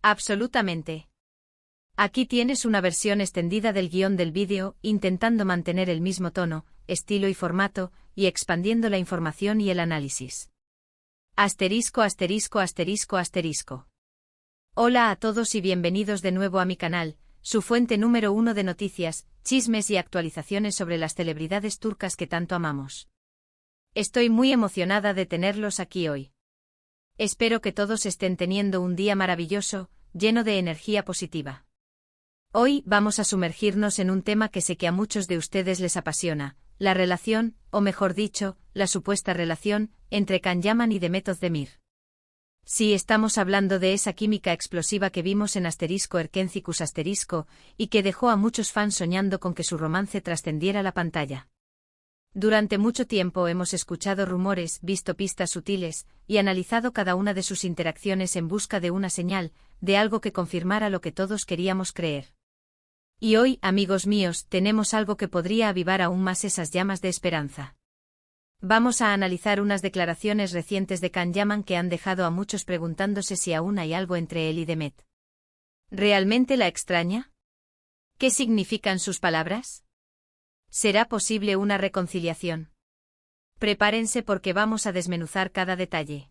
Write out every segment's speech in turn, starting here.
Absolutamente. Aquí tienes una versión extendida del guión del vídeo, intentando mantener el mismo tono, estilo y formato, y expandiendo la información y el análisis. Asterisco, asterisco, asterisco, asterisco. Hola a todos y bienvenidos de nuevo a mi canal, su fuente número 1 de noticias, chismes y actualizaciones sobre las celebridades turcas que tanto amamos. Estoy muy emocionada de tenerlos aquí hoy. Espero que todos estén teniendo un día maravilloso, lleno de energía positiva. Hoy vamos a sumergirnos en un tema que sé que a muchos de ustedes les apasiona, la relación, o mejor dicho, la supuesta relación, entre Can Yaman y Demet Özdemir. Sí, estamos hablando de esa química explosiva que vimos en Erkencikus y que dejó a muchos fans soñando con que su romance trascendiera la pantalla. Durante mucho tiempo hemos escuchado rumores, visto pistas sutiles, y analizado cada una de sus interacciones en busca de una señal, de algo que confirmara lo que todos queríamos creer. Y hoy, amigos míos, tenemos algo que podría avivar aún más esas llamas de esperanza. Vamos a analizar unas declaraciones recientes de Can Yaman que han dejado a muchos preguntándose si aún hay algo entre él y Demet. ¿Realmente la extraña? ¿Qué significan sus palabras? ¿Será posible una reconciliación? Prepárense porque vamos a desmenuzar cada detalle.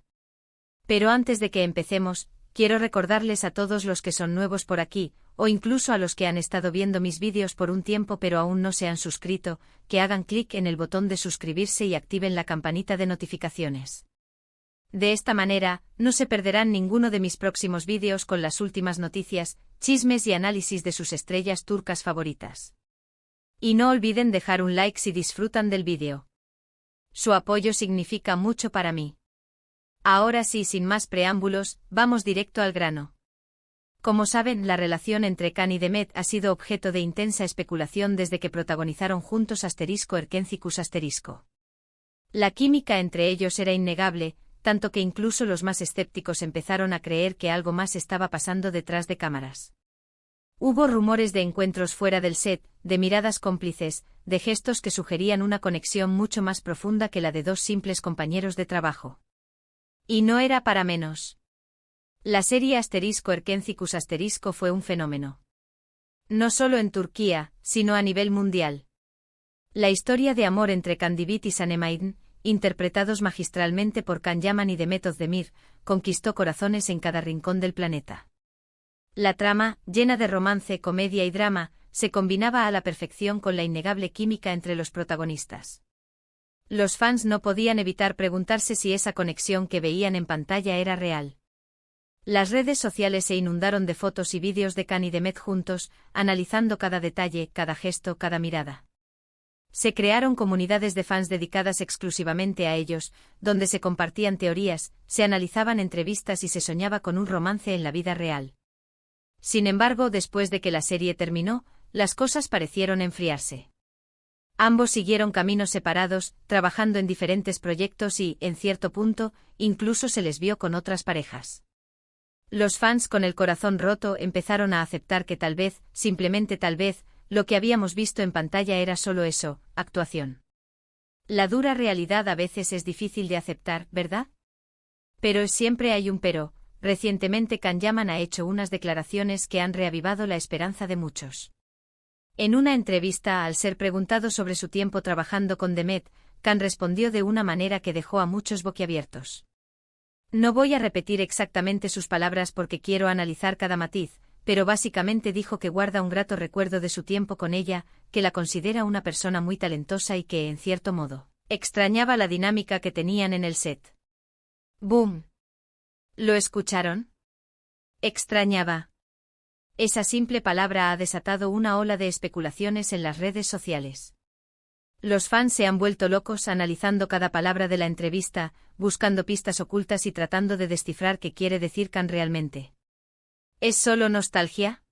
Pero antes de que empecemos, quiero recordarles a todos los que son nuevos por aquí, o incluso a los que han estado viendo mis vídeos por un tiempo pero aún no se han suscrito, que hagan clic en el botón de suscribirse y activen la campanita de notificaciones. De esta manera, no se perderán ninguno de mis próximos vídeos con las últimas noticias, chismes y análisis de sus estrellas turcas favoritas. Y no olviden dejar un like si disfrutan del vídeo. Su apoyo significa mucho para mí. Ahora sí, sin más preámbulos, vamos directo al grano. Como saben, la relación entre Can y Demet ha sido objeto de intensa especulación desde que protagonizaron juntos Erkencikus. La química entre ellos era innegable, tanto que incluso los más escépticos empezaron a creer que algo más estaba pasando detrás de cámaras. Hubo rumores de encuentros fuera del set, de miradas cómplices, de gestos que sugerían una conexión mucho más profunda que la de dos simples compañeros de trabajo. Y no era para menos. La serie Erkencikus fue un fenómeno. No solo en Turquía, sino a nivel mundial. La historia de amor entre Kandibit y Sanem, interpretados magistralmente por Can Yaman y Demet Özdemir, conquistó corazones en cada rincón del planeta. La trama, llena de romance, comedia y drama, se combinaba a la perfección con la innegable química entre los protagonistas. Los fans no podían evitar preguntarse si esa conexión que veían en pantalla era real. Las redes sociales se inundaron de fotos y vídeos de Can y Demet juntos, analizando cada detalle, cada gesto, cada mirada. Se crearon comunidades de fans dedicadas exclusivamente a ellos, donde se compartían teorías, se analizaban entrevistas y se soñaba con un romance en la vida real. Sin embargo, después de que la serie terminó, las cosas parecieron enfriarse. Ambos siguieron caminos separados, trabajando en diferentes proyectos y, en cierto punto, incluso se les vio con otras parejas. Los fans con el corazón roto empezaron a aceptar que tal vez, simplemente tal vez, lo que habíamos visto en pantalla era solo eso, actuación. La dura realidad a veces es difícil de aceptar, ¿verdad? Pero siempre hay un pero. Recientemente Can Yaman ha hecho unas declaraciones que han reavivado la esperanza de muchos. En una entrevista, al ser preguntado sobre su tiempo trabajando con Demet, Can respondió de una manera que dejó a muchos boquiabiertos. No voy a repetir exactamente sus palabras porque quiero analizar cada matiz, pero básicamente dijo que guarda un grato recuerdo de su tiempo con ella, que la considera una persona muy talentosa y que, en cierto modo, extrañaba la dinámica que tenían en el set. ¡Boom! ¿Lo escucharon? Extrañaba. Esa simple palabra ha desatado una ola de especulaciones en las redes sociales. Los fans se han vuelto locos analizando cada palabra de la entrevista, buscando pistas ocultas y tratando de descifrar qué quiere decir Can realmente. ¿Es solo nostalgia?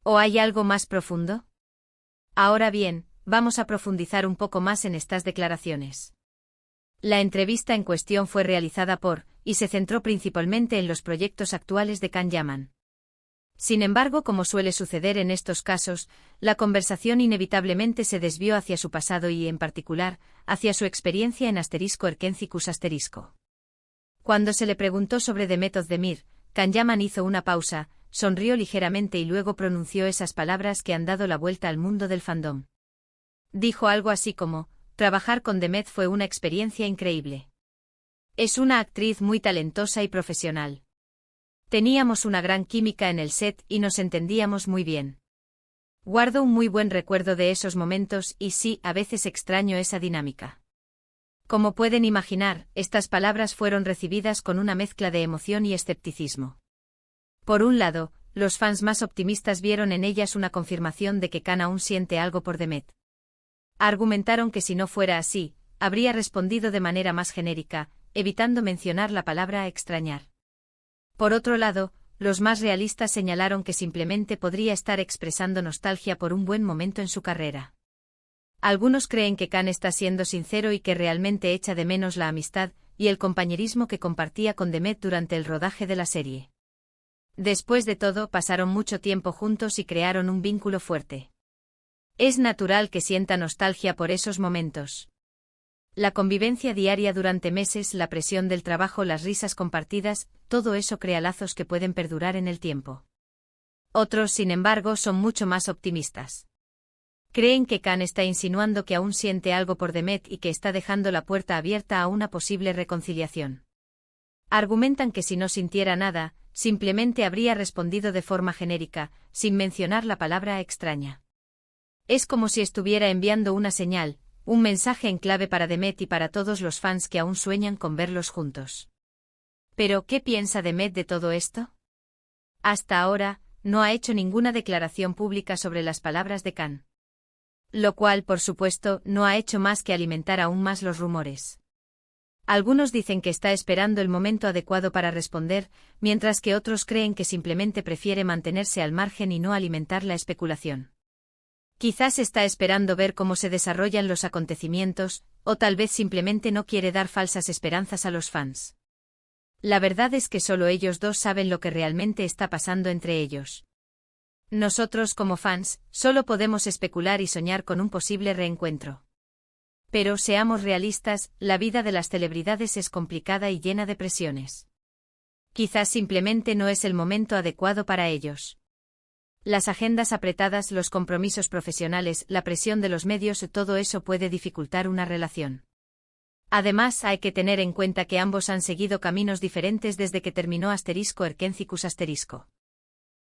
¿O hay algo más profundo? Ahora bien, vamos a profundizar un poco más en estas declaraciones. La entrevista en cuestión fue realizada y se centró principalmente en los proyectos actuales de Can Yaman. Sin embargo, como suele suceder en estos casos, la conversación inevitablemente se desvió hacia su pasado y, en particular, hacia su experiencia en Erkencikus. Cuando se le preguntó sobre Demet Özdemir, Can Yaman hizo una pausa, sonrió ligeramente y luego pronunció esas palabras que han dado la vuelta al mundo del fandom. Dijo algo así como: trabajar con Demet fue una experiencia increíble. Es una actriz muy talentosa y profesional. Teníamos una gran química en el set y nos entendíamos muy bien. Guardo un muy buen recuerdo de esos momentos y sí, a veces extraño esa dinámica. Como pueden imaginar, estas palabras fueron recibidas con una mezcla de emoción y escepticismo. Por un lado, los fans más optimistas vieron en ellas una confirmación de que Khan aún siente algo por Demet. Argumentaron que si no fuera así, habría respondido de manera más genérica, evitando mencionar la palabra extrañar. Por otro lado, los más realistas señalaron que simplemente podría estar expresando nostalgia por un buen momento en su carrera. Algunos creen que Khan está siendo sincero y que realmente echa de menos la amistad y el compañerismo que compartía con Demet durante el rodaje de la serie. Después de todo, pasaron mucho tiempo juntos y crearon un vínculo fuerte. Es natural que sienta nostalgia por esos momentos. La convivencia diaria durante meses, la presión del trabajo, las risas compartidas, todo eso crea lazos que pueden perdurar en el tiempo. Otros, sin embargo, son mucho más optimistas. Creen que Khan está insinuando que aún siente algo por Demet y que está dejando la puerta abierta a una posible reconciliación. Argumentan que si no sintiera nada, simplemente habría respondido de forma genérica, sin mencionar la palabra extraña. Es como si estuviera enviando una señal, un mensaje en clave para Demet y para todos los fans que aún sueñan con verlos juntos. ¿Pero qué piensa Demet de todo esto? Hasta ahora, no ha hecho ninguna declaración pública sobre las palabras de Khan. Lo cual, por supuesto, no ha hecho más que alimentar aún más los rumores. Algunos dicen que está esperando el momento adecuado para responder, mientras que otros creen que simplemente prefiere mantenerse al margen y no alimentar la especulación. Quizás está esperando ver cómo se desarrollan los acontecimientos, o tal vez simplemente no quiere dar falsas esperanzas a los fans. La verdad es que solo ellos dos saben lo que realmente está pasando entre ellos. Nosotros como fans, solo podemos especular y soñar con un posible reencuentro. Pero seamos realistas, la vida de las celebridades es complicada y llena de presiones. Quizás simplemente no es el momento adecuado para ellos. Las agendas apretadas, los compromisos profesionales, la presión de los medios, todo eso puede dificultar una relación. Además, hay que tener en cuenta que ambos han seguido caminos diferentes desde que terminó *Erkencicus*.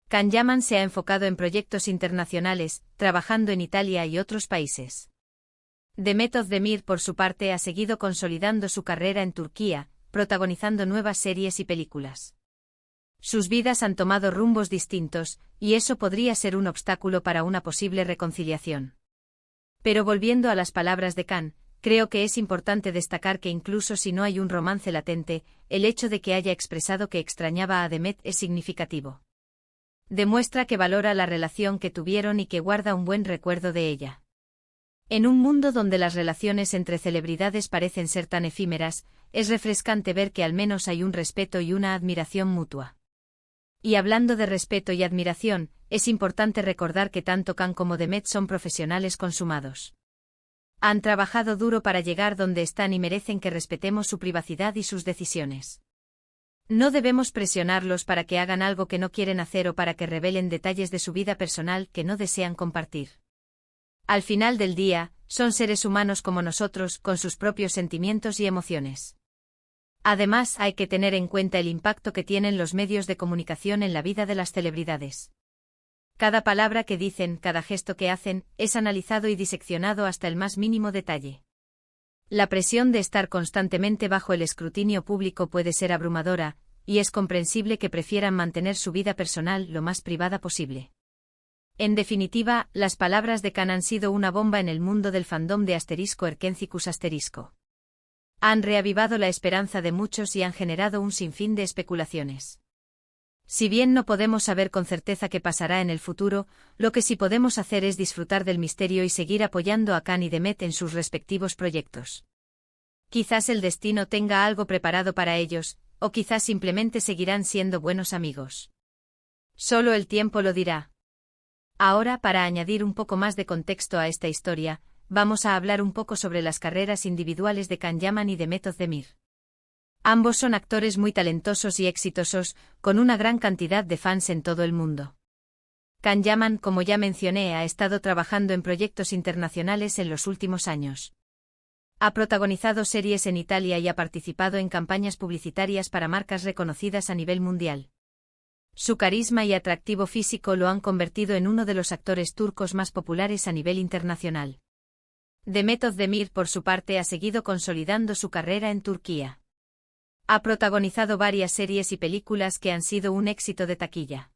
Can Yaman se ha enfocado en proyectos internacionales, trabajando en Italia y otros países. Demet Özdemir, por su parte, ha seguido consolidando su carrera en Turquía, protagonizando nuevas series y películas. Sus vidas han tomado rumbos distintos, y eso podría ser un obstáculo para una posible reconciliación. Pero volviendo a las palabras de Khan, creo que es importante destacar que incluso si no hay un romance latente, el hecho de que haya expresado que extrañaba a Demet es significativo. Demuestra que valora la relación que tuvieron y que guarda un buen recuerdo de ella. En un mundo donde las relaciones entre celebridades parecen ser tan efímeras, es refrescante ver que al menos hay un respeto y una admiración mutua. Y hablando de respeto y admiración, es importante recordar que tanto Khan como Demet son profesionales consumados. Han trabajado duro para llegar donde están y merecen que respetemos su privacidad y sus decisiones. No debemos presionarlos para que hagan algo que no quieren hacer o para que revelen detalles de su vida personal que no desean compartir. Al final del día, son seres humanos como nosotros, con sus propios sentimientos y emociones. Además, hay que tener en cuenta el impacto que tienen los medios de comunicación en la vida de las celebridades. Cada palabra que dicen, cada gesto que hacen, es analizado y diseccionado hasta el más mínimo detalle. La presión de estar constantemente bajo el escrutinio público puede ser abrumadora, y es comprensible que prefieran mantener su vida personal lo más privada posible. En definitiva, las palabras de Khan han sido una bomba en el mundo del fandom de *Erkencicus*. Han reavivado la esperanza de muchos y han generado un sinfín de especulaciones. Si bien no podemos saber con certeza qué pasará en el futuro, lo que sí podemos hacer es disfrutar del misterio y seguir apoyando a Khan y Demet en sus respectivos proyectos. Quizás el destino tenga algo preparado para ellos, o quizás simplemente seguirán siendo buenos amigos. Solo el tiempo lo dirá. Ahora, para añadir un poco más de contexto a esta historia, vamos a hablar un poco sobre las carreras individuales de Can Yaman y Demet Özdemir. Ambos son actores muy talentosos y exitosos, con una gran cantidad de fans en todo el mundo. Can Yaman, como ya mencioné, ha estado trabajando en proyectos internacionales en los últimos años. Ha protagonizado series en Italia y ha participado en campañas publicitarias para marcas reconocidas a nivel mundial. Su carisma y atractivo físico lo han convertido en uno de los actores turcos más populares a nivel internacional. Demet Özdemir, por su parte, ha seguido consolidando su carrera en Turquía. Ha protagonizado varias series y películas que han sido un éxito de taquilla.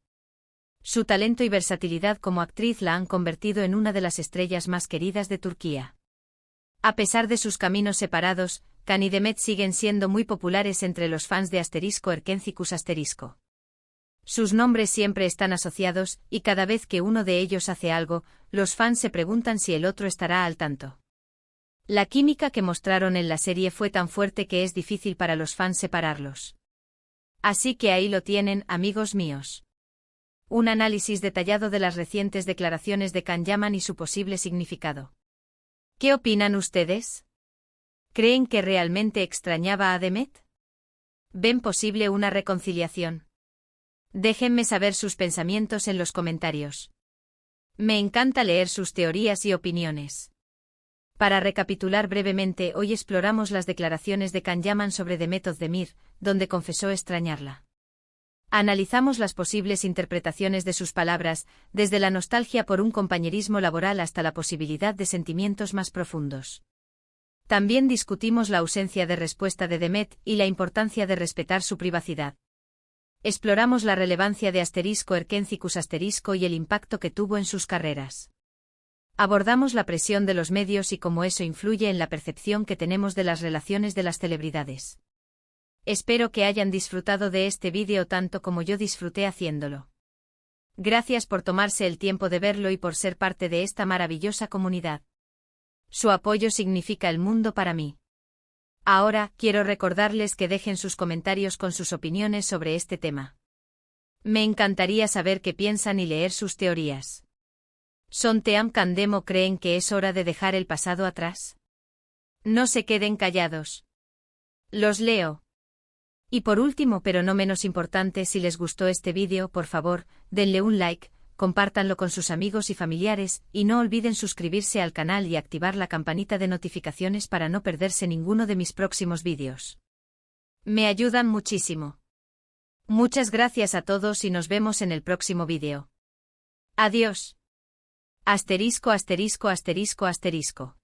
Su talento y versatilidad como actriz la han convertido en una de las estrellas más queridas de Turquía. A pesar de sus caminos separados, Can y Demet siguen siendo muy populares entre los fans de Erkencikus ***. Sus nombres siempre están asociados, y cada vez que uno de ellos hace algo, los fans se preguntan si el otro estará al tanto. La química que mostraron en la serie fue tan fuerte que es difícil para los fans separarlos. Así que ahí lo tienen, amigos míos. Un análisis detallado de las recientes declaraciones de Can Yaman y su posible significado. ¿Qué opinan ustedes? ¿Creen que realmente extrañaba a Demet? ¿Ven posible una reconciliación? Déjenme saber sus pensamientos en los comentarios. Me encanta leer sus teorías y opiniones. Para recapitular brevemente, hoy exploramos las declaraciones de Can Yaman sobre Demet Özdemir, donde confesó extrañarla. Analizamos las posibles interpretaciones de sus palabras, desde la nostalgia por un compañerismo laboral hasta la posibilidad de sentimientos más profundos. También discutimos la ausencia de respuesta de Demet y la importancia de respetar su privacidad. Exploramos la relevancia de Erkencikus * y el impacto que tuvo en sus carreras. Abordamos la presión de los medios y cómo eso influye en la percepción que tenemos de las relaciones de las celebridades. Espero que hayan disfrutado de este vídeo tanto como yo disfruté haciéndolo. Gracias por tomarse el tiempo de verlo y por ser parte de esta maravillosa comunidad. Su apoyo significa el mundo para mí. Ahora, quiero recordarles que dejen sus comentarios con sus opiniones sobre este tema. Me encantaría saber qué piensan y leer sus teorías. ¿Son Team Can Demo? ¿Creen que es hora de dejar el pasado atrás? No se queden callados. Los leo. Y por último, pero no menos importante, si les gustó este vídeo, por favor, denle un like, compártanlo con sus amigos y familiares, y no olviden suscribirse al canal y activar la campanita de notificaciones para no perderse ninguno de mis próximos vídeos. Me ayudan muchísimo. Muchas gracias a todos y nos vemos en el próximo vídeo. Adiós. *********.